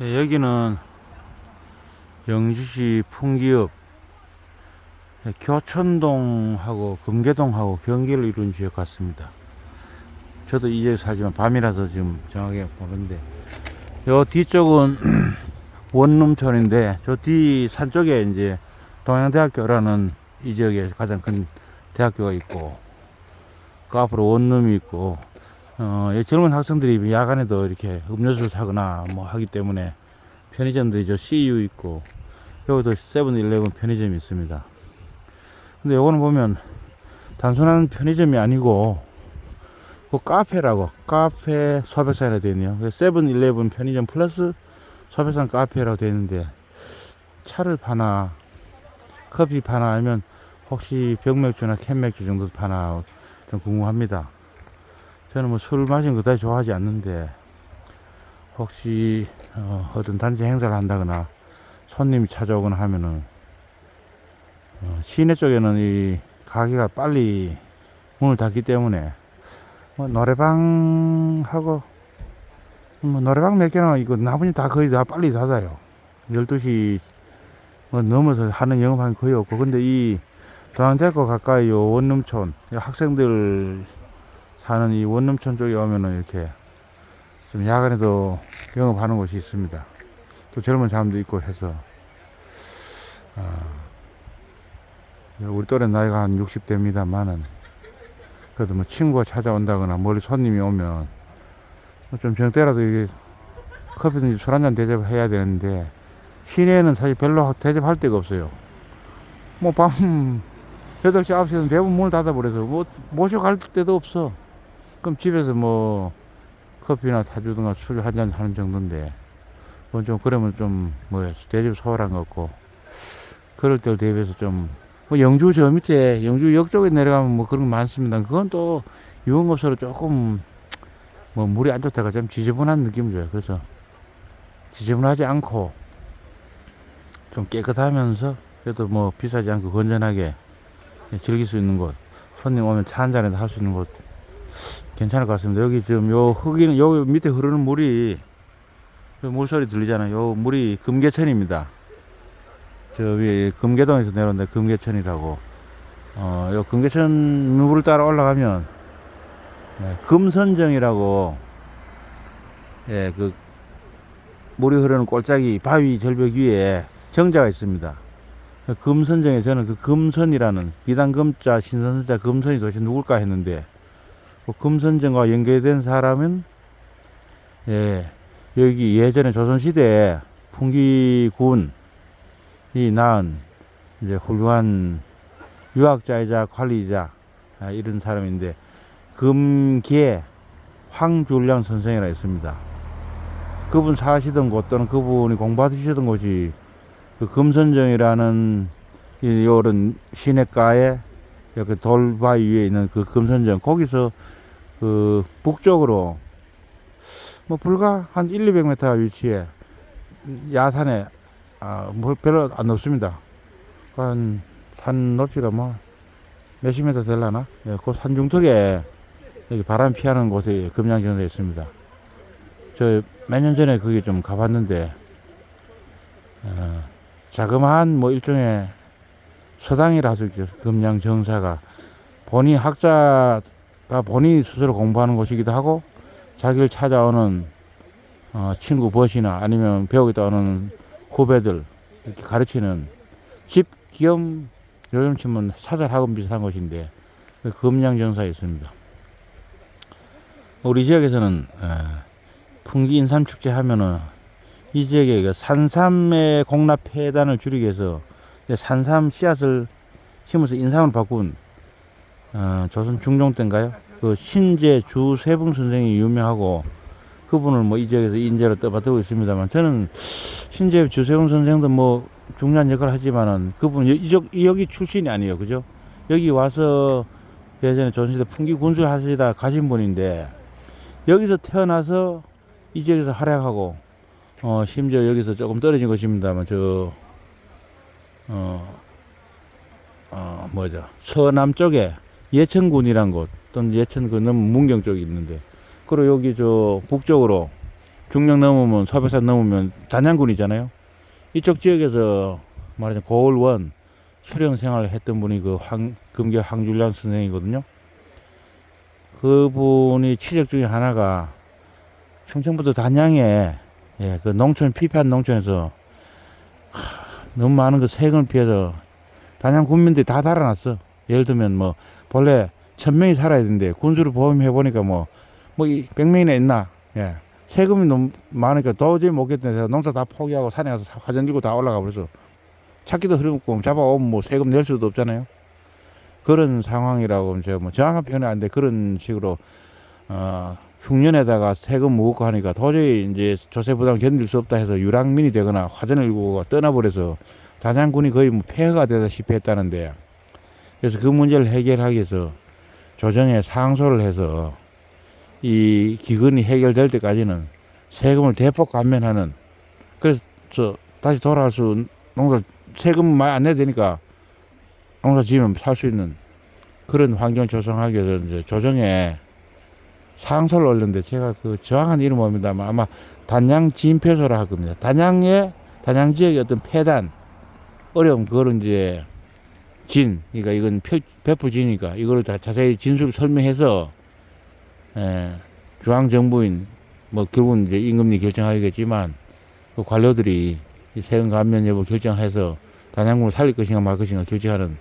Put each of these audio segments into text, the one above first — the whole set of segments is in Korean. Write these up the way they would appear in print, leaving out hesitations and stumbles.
예, 여기는 영주시 풍기읍 교천동하고 금계동하고 경계를 이룬 지역 같습니다. 저도 이 지역에 살지만 밤이라서 지금 정확하게 모르는데, 요 뒤쪽은 원룸촌인데 저 뒤 산 쪽에 이제 동양대학교라는 이 지역에 가장 큰 대학교가 있고, 그 앞으로 원룸이 있고, 젊은 학생들이 야간에도 이렇게 음료수를 사거나 뭐 하기 때문에 편의점들이 저 CU 있고, 여기도 세븐일레븐 편의점이 있습니다. 근데 요거는 보면 단순한 편의점이 아니고 그 카페라고, 카페 소백산이라고 되어 있네요. 세븐일레븐 편의점 플러스 소백산 카페라고 되어 있는데, 차를 파나 커피 파나 아니면 혹시 병맥주나 캔맥주 정도 파나 좀 궁금합니다. 저는 뭐 술 마시는 거 그다지 좋아하지 않는데, 혹시 어떤 단체 행사를 한다거나 손님이 찾아오거나 하면은 시내 쪽에는 이 가게가 빨리 문을 닫기 때문에 뭐 노래방하고 뭐 노래방 몇 개나 이거 나머지 다 거의 다 빨리 닫아요. 12시 뭐 넘어서 하는 영업하는 거의 없고. 근데 이 중앙대학교 가까이 요 원룸촌, 학생들 사는 이 원룸촌 쪽에 오면은 이렇게 좀 야간에도 영업하는 곳이 있습니다. 또 젊은 사람도 있고 해서, 우리 또래 나이가 한 60대입니다만은, 그래도 뭐 친구가 찾아온다거나 멀리 손님이 오면 좀 저녁 때라도 이게 커피든지 술 한잔 대접해야 되는데, 시내에는 사실 별로 대접할 데가 없어요. 뭐 밤 8시 9시에는 대부분 문을 닫아버려서 뭐 모셔 갈 데도 없어. 그럼 집에서 뭐 커피나 사주든가 술 한잔 하는 정도인데, 그건 좀 그러면 좀 뭐 대접 소홀한 것 같고, 그럴 때를 대비해서 좀 뭐 영주 저 밑에 영주역 쪽에 내려가면 뭐 그런 거 많습니다. 그건 또 유흥업소로 조금 뭐 물이 안 좋다가 좀 지저분한 느낌 줘요. 그래서 지저분하지 않고 좀 깨끗하면서 그래도 뭐 비싸지 않고 건전하게 즐길 수 있는 곳, 손님 오면 차 한잔에도 할 수 있는 곳 괜찮을 것 같습니다. 여기 지금 요 흙이는 요 밑에 흐르는 물이, 물소리 들리잖아요. 요 물이 금계천입니다. 저 위에 금계동에서 내려온다 금계천이라고. 요 금계천 물을 따라 올라가면 금선정이라고, 예, 그 물이 흐르는 골짜기 바위 절벽 위에 정자가 있습니다. 금선정에 저는 그 금선이라는 비단금자 신선자 금선이 도대체 누굴까 했는데, 그 금선정과 연계된 사람은, 예, 여기 예전에 조선시대에 풍기군이 낳은 이제 훌륭한 유학자이자 관리자, 이런 사람인데, 금계 황줄량 선생이라 있습니다. 그분 사시던 곳 또는 그분이 공부하시던 곳이 그 금선정이라는 요런 시냇가에 이렇게 돌바위 위에 있는 그 금선정, 거기서 그 북쪽으로 뭐 불과 한 1, 200m 위치에 야산에, 뭐 별로 안 높습니다. 한 산 높이가 뭐 몇십 미터 되려나? 예, 그 산중턱에 여기 바람 피하는 곳에 금양정사에 있습니다. 저 몇 년 전에 거기 좀 가봤는데, 자그마한 뭐 일종의 서당이라 할 수 있죠. 금양정사가 본인 학자가 본인이 스스로 공부하는 곳이기도 하고, 자기를 찾아오는 친구 벗이나 아니면 배우겠다 오는 후배들 이렇게 가르치는 집 겸 요즘 치면 사설학원 비슷한 곳인데, 금양정사에 있습니다. 우리 지역에서는 풍기 인삼축제 하면은 이 지역에 그 산삼의 공납 폐단을 줄이기 위해서 산삼 씨앗을 심어서 인삼을 바꾼, 조선 중종 때인가요? 그 신제 주세붕 선생이 유명하고, 그분을 뭐 이 지역에서 인재로 떠받들고 있습니다만, 저는 신제 주세붕 선생도 뭐 중요한 역할을 하지만은 그분 여기 출신이 아니에요. 그죠? 여기 와서 예전에 조선시대 풍기 군수 하시다 가신 분인데, 여기서 태어나서 이 지역에서 활약하고, 심지어 여기서 조금 떨어진 곳입니다만, 뭐죠? 서남 쪽에 예천군이란 곳, 또는 예천 그 넘 문경 쪽이 있는데, 그리고 여기 저 북쪽으로 중령 넘으면 소백산 넘으면 단양군이잖아요. 이쪽 지역에서 말하자면 고을원 수령 생활을 했던 분이 그 금계 황줄량 선생이거든요. 그분이 치적 중에 하나가 충청북도 단양에 그 농촌 피폐한 농촌에서 너무 많은 그 세금을 피해서 단양 군민들이 다 달아났어. 예를 들면 뭐 본래 1000명이 살아야 되는데 군수를 보험해 보니까 뭐 100명이나 있나. 세금이 너무 많으니까 도저히 못겠다 해서 농사 다 포기하고 산에 가서 화전 들고 다 올라가 버려서 찾기도 어렵고 잡아오면 뭐 세금 낼 수도 없잖아요. 그런 상황이라고 제가 뭐 정확한 표현은 안 돼. 그런 식으로 흉년에다가 세금 묻고 하니까 도저히 이제 조세 부담을 견딜 수 없다 해서 유랑민이 되거나 화전을 일고 떠나버려서 단양군이 거의 뭐 폐허가 되다시피 했다는데, 그래서 그 문제를 해결하기 위해서 조정에 상소를 해서 이 기근이 해결될 때까지는 세금을 대폭 감면하는, 그래서 다시 돌아갈 수, 농사 세금 많이 안 내야 되니까 농사 지으면 살 수 있는 그런 환경을 조성하기 위해서 이제 조정에 상소를 올렸는데, 제가 그 정확한 이름 뭡니다만 아마 단양 진폐소라 할 겁니다. 단양 지역의 어떤 폐단 어려움, 그거를 이제 그러니까 이건 배풀진이니까 이걸 다 자세히 진술 설명해서 중앙정부인 뭐 결국은 이제 임금이 결정하겠지만 그 관료들이 이 세금 감면 여부 결정해서 단양군을 살릴 것인가 말 것인가 결정하는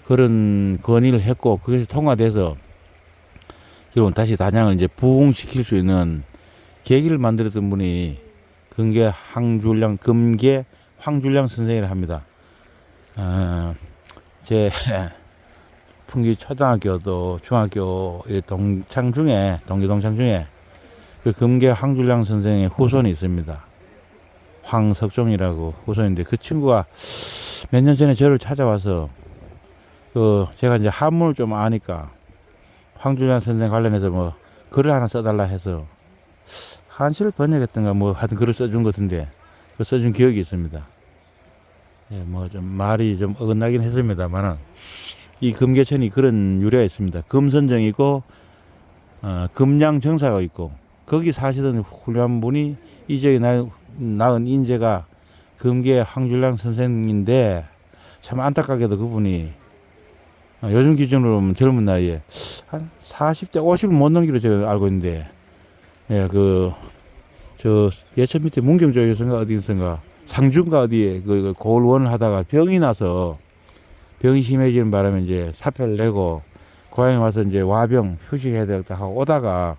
그런 건의를 했고, 그것이 통과돼서 결국은 다시 단양을 이제 부흥시킬 수 있는 계기를 만들었던 분이 금계 황줄량 선생이라 합니다. 제 풍기 초등학교도 중학교 동기 동창 중에 그 금계 황줄량 선생의 후손이 있습니다. 황석종이라고 후손인데, 그 친구가 몇 년 전에 저를 찾아와서 제가 이제 한문을 좀 아니까 황줄량 선생 관련해서 뭐 글을 하나 써달라 해서 한시를 번역했던가 뭐 하여튼 글을 써준 것 같은데, 그 써준 기억이 있습니다. 뭐 좀 말이 좀 어긋나긴 했습니다만은 이 금계천이 그런 유래가 있습니다. 금선정이 있고 금양정사가 있고, 거기 사시던 훌륭한 분이 이 지역에 낳은 인재가 금계 황줄량 선생인데, 참 안타깝게도 그분이 요즘 기준으로 보면 젊은 나이에 한 40대 50을 못 넘기로 제가 알고 있는데, 저 예천 밑에 문경 쪽에서인가 어디선가 상주인가 어디에 그 고을원을 하다가 병이 나서 병이 심해지는 바람에 이제 사표를 내고 고향에 와서 이제 와병 휴식해야 되겠다 하고 오다가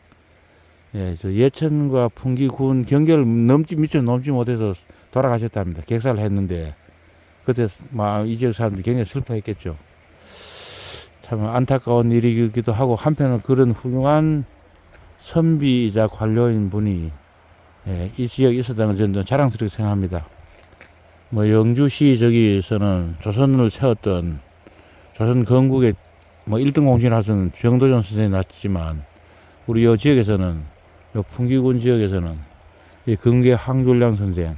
저 예천과 풍기군 경계를 미처 넘지 못해서 돌아가셨답니다. 객사를 했는데 그때 막 이 지역 사람들이 굉장히 슬퍼했겠죠. 참 안타까운 일이기도 하고, 한편으로 그런 훌륭한 선비이자 관료인 분이 이 지역에 있었다는 걸 저는 자랑스럽게 생각합니다. 뭐 영주시 저기서는 조선을 세웠던 조선 건국의 뭐 1등 공신을 하신 정도전 선생이 났지만, 우리 이 지역에서는 이 풍기군 지역에서는 이 금계 황줄량 선생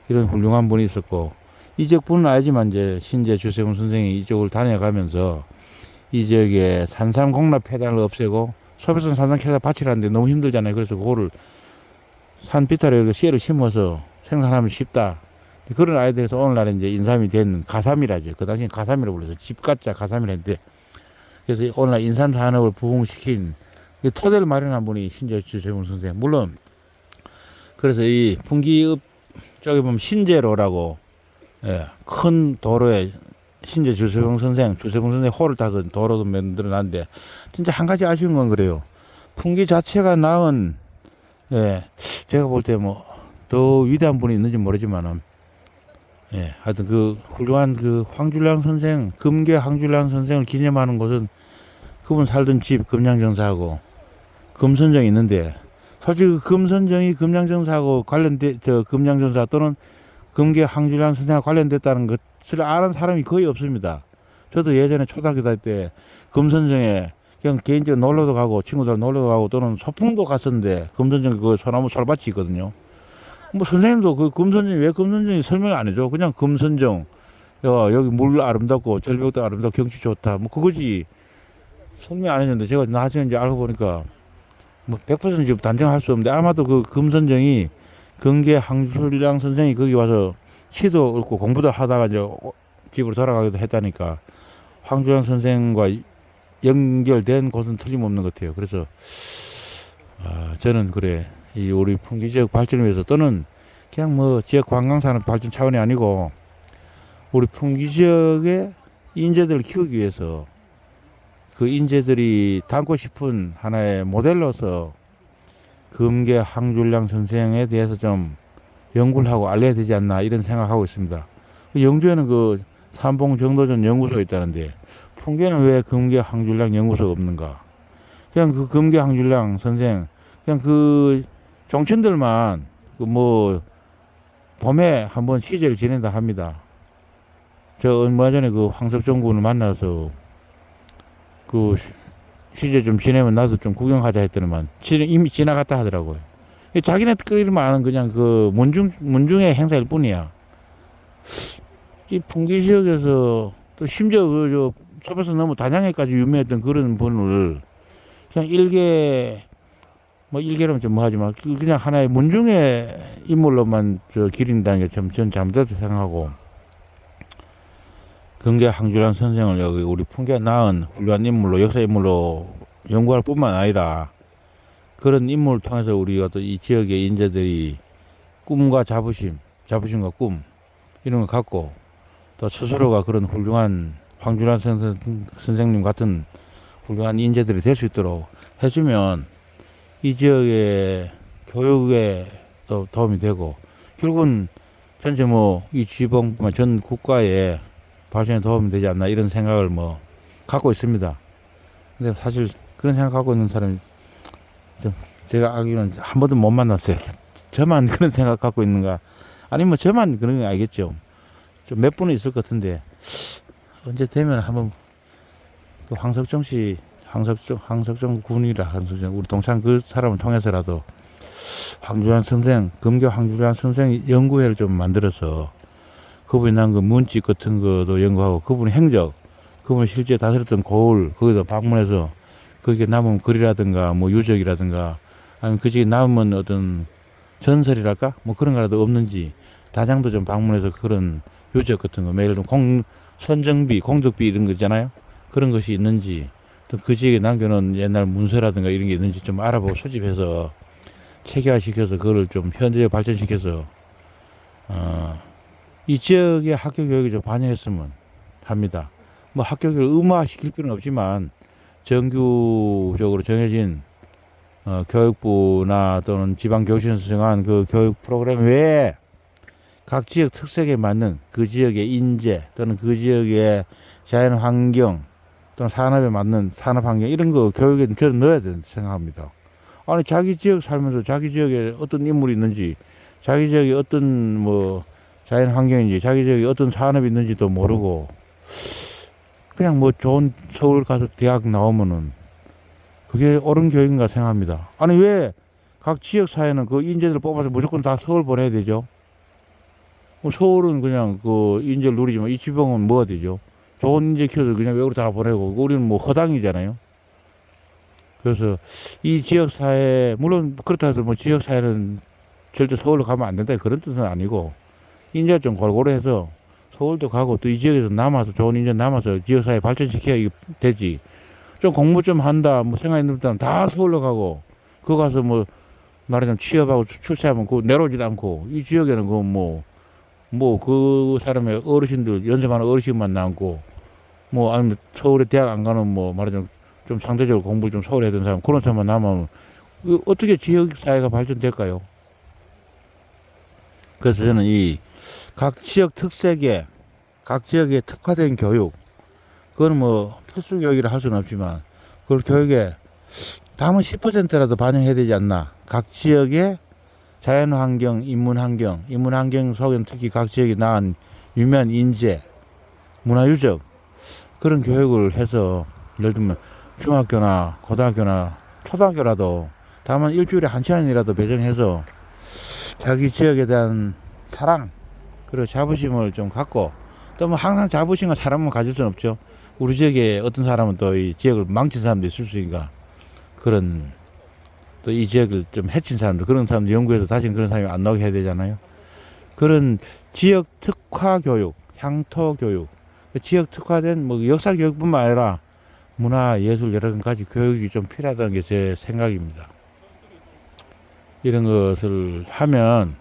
이런 훌륭한 분이 있었고, 이 지역분은 아니지만 이제 신재 주세훈 선생이 이쪽을 다녀가면서 이 지역에 산삼 공납 폐단을 없애고 소백산 산삼 캐다 바치라는데 너무 힘들잖아요. 그래서 그거를 산 비탈에 씨를 심어서 생산하면 쉽다. 그런 아이들에서 오늘날에 이제 인삼이 된 가삼이라죠. 그 당시에 가삼이라고 불러서 집가짜 가삼이라 했는데, 그래서 오늘날 인삼 산업을 부흥시킨 토대를 마련한 분이 신재 주세훈 선생. 물론 그래서 이 풍기읍 쪽에 보면 신재로라고 큰 도로에 신재 주세봉 선생 홀을 타서 도로도 만들어놨는데, 진짜 한 가지 아쉬운 건 그래요. 풍기 자체가 낳은 제가 볼 때 뭐 더 위대한 분이 있는지 모르지만은 하여튼 그 훌륭한 그 황줄량 선생, 금계 황줄량 선생을 기념하는 곳은 그분 살던 집 금양정사하고 금선정이 있는데, 솔직히 금선정이 금양정사하고 금양정사 또는 금계 황줄량 선생과 관련됐다는 것을 아는 사람이 거의 없습니다. 저도 예전에 초등학교 다닐 때 금선정에 그냥 개인적으로 놀러도 가고 친구들 놀러도 가고 또는 소풍도 갔었는데, 금선정 그 소나무 솔밭이 있거든요. 뭐 선생님도 그 금선정이 왜 금선정이 설명 안 해줘. 그냥 금선정 여기 물 아름답고 절벽도 아름답고 경치 좋다 뭐 그거지 설명 안 했는데, 제가 나중에 이제 알고 보니까 뭐 100% 지금 단정할 수 없는데 아마도 그 금선정이 경계 황술량 선생이 거기 와서 시도 읊고 공부도 하다가 이제 집으로 돌아가기도 했다니까 황술량 선생과 연결된 곳은 틀림없는 것 같아요. 그래서 저는 그래 이 우리 풍기 지역 발전을 위해서 또는 그냥 뭐 지역 관광산업 발전 차원이 아니고 우리 풍기 지역의 인재들을 키우기 위해서 그 인재들이 닮고 싶은 하나의 모델로서 금계 황줄량 선생에 대해서 좀 연구를 하고 알려야 되지 않나 이런 생각하고 있습니다. 영주에는 그 삼봉 정도전 연구소가 있다는데 풍계는 왜 금계 황줄량 연구소가 없는가? 그냥 그 금계 황줄량 선생 그냥 그 종친들만 그 뭐 봄에 한번 시제를 지낸다 합니다. 저 얼마 전에 그 황석정 군을 만나서 그 시제 좀 지내면 나도 좀 구경하자 했더니만 이미 지나갔다 하더라고요. 자기네들끼리만 아는 그냥 그 문중의 행사일 뿐이야. 이 풍기 지역에서 또 심지어 그 첩에서 너무 단양에까지 유명했던 그런 분을 그냥 일개로는 좀 뭐하지만 그냥 하나의 문중의 인물로만 기린다는 게 전 잘못됐다고 생각하고 금계 황줄량 선생을 여기 우리 풍계가 낳은 훌륭한 인물로 역사 인물로 연구할 뿐만 아니라 그런 인물을 통해서 우리 어떤 이 지역의 인재들이 꿈과 자부심과 꿈 이런 걸 갖고 또 스스로가 그런 훌륭한 황줄량 선생님 같은 훌륭한 인재들이 될 수 있도록 해주면 이 지역의 교육에 또 도움이 되고 결국은 전체 뭐 이 지방뿐만 전 국가의 발전에 도움이 되지 않나 이런 생각을 뭐 갖고 있습니다. 근데 사실 그런 생각 갖고 있는 사람이 좀 제가 알기로는 한 번도 못 만났어요. 저만 그런 생각 갖고 있는가? 아니면 저만 그런 거 알겠죠. 좀 몇 분은 있을 것 같은데 언제 되면 한번 그 황석정 군이라 우리 동창 그 사람을 통해서라도 황줄량 선생, 금교 황줄량 선생 연구회를 좀 만들어서 그분이 난 그 문집 같은 것도 연구하고 그분의 행적, 그분이 실제 다스렸던 고을 거기도 방문해서 거기에 남은 글이라든가 뭐 유적이라든가 아니면 그 지역에 남은 어떤 전설이랄까 뭐 그런 거라도 없는지 다장도 좀 방문해서 그런 유적 같은 거 매일 선정비, 공덕비 이런 거 있잖아요. 그런 것이 있는지 또 그 지역에 남겨놓은 옛날 문서라든가 이런 게 있는지 좀 알아보고 수집해서 체계화시켜서 그거를 좀 현재에 발전시켜서 이 지역의 학교 교육이 좀 반영했으면 합니다. 뭐 학교 교육을 의무화시킬 필요는 없지만 정규적으로 정해진 교육부나 또는 지방교육청에서 정한 그 교육 프로그램 외에 각 지역 특색에 맞는 그 지역의 인재 또는 그 지역의 자연환경 또는 산업에 맞는 산업환경 이런 거 교육에 저는 넣어야 된다고 생각합니다. 아니 자기 지역 살면서 자기 지역에 어떤 인물이 있는지 자기 지역에 어떤 뭐 자연환경인지 자기 지역에 어떤 산업이 있는지도 모르고 그냥 뭐 좋은 서울 가서 대학 나오면은 그게 옳은 교육인가 생각합니다. 아니 왜 각 지역 사회는 그 인재들 뽑아서 무조건 다 서울 보내야 되죠? 서울은 그냥 그 인재를 누리지만 이 지방은 뭐가 되죠? 좋은 인재 키워서 그냥 외국으로 다 보내고 우리는 뭐 허당이잖아요. 그래서 이 지역사회 물론 그렇다 해서 뭐 지역사회는 절대 서울로 가면 안 된다 그런 뜻은 아니고 인재가 좀 골고루 해서 서울도 가고 또 이 지역에서 남아서 좋은 인재 남아서 지역사회 발전시켜야 되지. 좀 공부 좀 한다 뭐 생각 있는 사람 다 서울로 가고 그거 가서 뭐 말하자면 취업하고 출세하면 그거 내려오지도 않고 이 지역에는 그 그 사람의 어르신들 연세 많은 어르신만 남고 뭐 아니면 서울에 대학 안 가는 뭐 말하자면 좀 상대적으로 공부를 좀 서울에 하던 사람 그런 사람만 남으면 어떻게 지역사회가 발전될까요? 그래서 저는 이 각 지역 특색에 각 지역에 특화된 교육 그건 뭐 필수 교육이라 할 수는 없지만 그걸 교육에 다음은 10%라도 반영해야 되지 않나. 각 지역의 자연환경, 인문환경 속에는 특히 각 지역에 낳은 유명한 인재, 문화유적 그런 교육을 해서 예를 들면 중학교나 고등학교나 초등학교라도 다만 일주일에 한 시간이라도 배정해서 자기 지역에 대한 사랑 그리고 자부심을 좀 갖고 또 뭐 항상 자부심과 사랑만 가질 수는 없죠. 우리 지역에 어떤 사람은 또 이 지역을 망친 사람도 있을 수 있으니까 그런 또 이 지역을 좀 해친 사람들, 그런 사람들 연구해서 다시는 그런 사람이 안 나오게 해야 되잖아요. 그런 지역 특화 교육, 향토 교육, 지역 특화된 뭐 역사 교육뿐만 아니라 문화, 예술 여러 가지 교육이 좀 필요하다는 게 제 생각입니다. 이런 것을 하면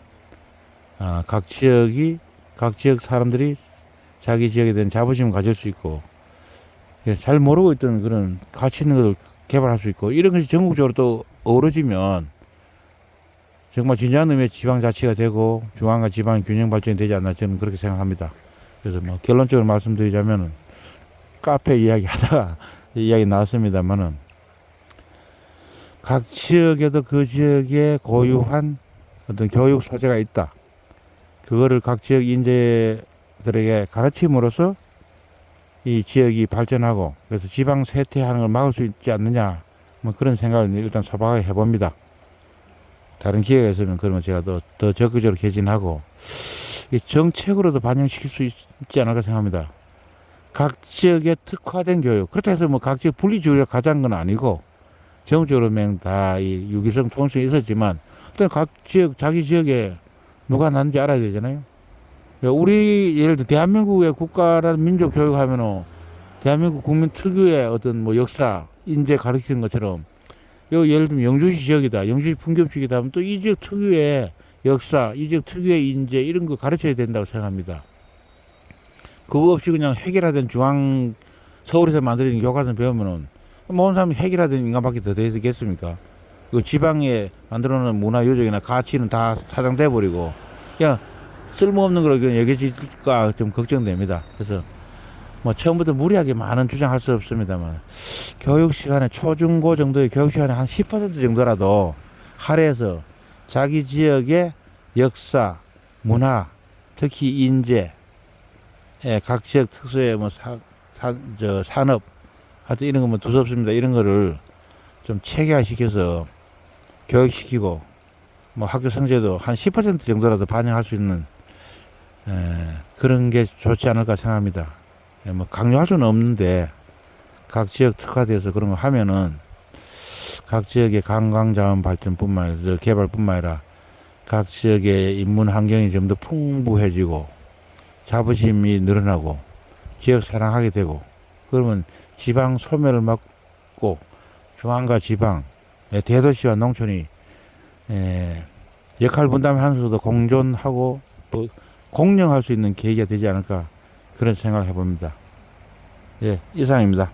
각 지역 사람들이 자기 지역에 대한 자부심을 가질 수 있고, 잘 모르고 있던 그런 가치 있는 것을 개발할 수 있고, 이런 것이 전국적으로 또 어우러지면 정말 진정한 의미의 지방자치가 되고 중앙과 지방의 균형 발전이 되지 않나 저는 그렇게 생각합니다. 그래서 뭐 결론적으로 말씀드리자면은 카페 이야기 하다가 이야기 나왔습니다만은 각 지역에도 그 지역에 고유한 어떤 교육 소재가 있다. 그거를 각 지역 인재들에게 가르침으로써 이 지역이 발전하고 그래서 지방 쇠퇴하는 걸 막을 수 있지 않느냐, 뭐 그런 생각을 일단 소박하게 해봅니다. 다른 기회가 있으면 그러면 제가 더 적극적으로 개진하고 정책으로도 반영시킬 수 있지 않을까 생각합니다. 각 지역에 특화된 교육, 그렇다 해서 뭐 각 지역 분리주의가 가자는 건 아니고 전국적으로 다 이 유기성 통일성이 있었지만 일단 각 지역 자기 지역에 누가 났는지 알아야 되잖아요. 우리 예를 들어 대한민국의 국가라는 민족 교육하면은 대한민국 국민 특유의 어떤 뭐 역사 인재 가르치는 것처럼 예를 들면 영주시 지역이다, 영주시 풍경지역이다 하면 또 이 지역 특유의 역사, 이 지역 특유의 인재 이런 거 가르쳐야 된다고 생각합니다. 그거 없이 그냥 획일화된 중앙 서울에서 만들어진 교과서 배우면은 모든 사람이 획일화된 인간밖에 더 되겠습니까? 그 지방에 만들어놓은 문화 요정이나 가치는 다 사장돼 버리고 그냥 쓸모없는 걸 그냥 여겨질까 좀 걱정됩니다. 그래서 뭐 처음부터 무리하게 많은 주장할 수 없습니다만 교육 시간에 초중고 정도의 교육 시간에 한 10% 정도라도 할애해서 자기 지역의 역사, 문화, 특히 인재, 각 지역 특수의 뭐 산업, 하여튼 이런 거뭐 두섭습니다. 이런 거를 좀 체계화시켜서 교육시키고 뭐 학교 성적도 한 10% 정도라도 반영할 수 있는 그런 게 좋지 않을까 생각합니다. 뭐 강요할 수는 없는데 각 지역 특화돼서 그런 거 하면은 각 지역의 관광자원 발전뿐만 아니라 개발뿐만 아니라 각 지역의 인문 환경이 좀 더 풍부해지고 자부심이 늘어나고 지역 사랑하게 되고 그러면 지방 소멸을 막고 중앙과 지방 대도시와 농촌이 역할 분담하면서도 공존하고 공령할 수 있는 계기가 되지 않을까 그런 생각을 해봅니다. 예, 이상입니다.